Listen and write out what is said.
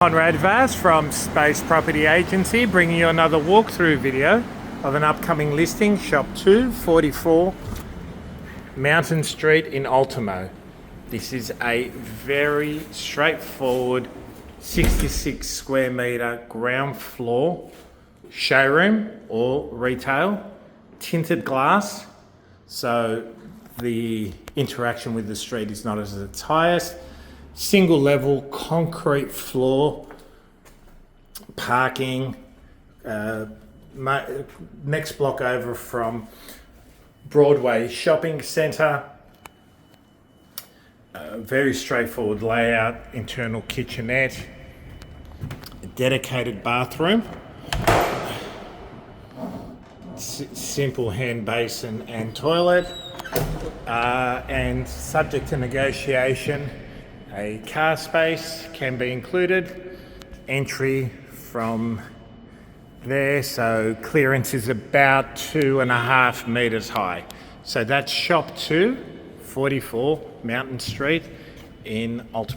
Conrad Vaz from Space Property Agency, bringing you another walkthrough video of an upcoming listing, Shop 244 Mountain Street in Ultimo. This is a very straightforward 66 square metre ground floor showroom or retail, tinted glass, so the interaction with the street is not as its highest. Single level concrete floor, parking, next block over from Broadway Shopping Centre. Very straightforward layout, internal kitchenette, a dedicated bathroom, simple hand basin and toilet, and subject to negotiation, a car space can be included, entry from there, so clearance is about 2.5 metres high. So that's Shop 244 Mountain Street in Ultimo.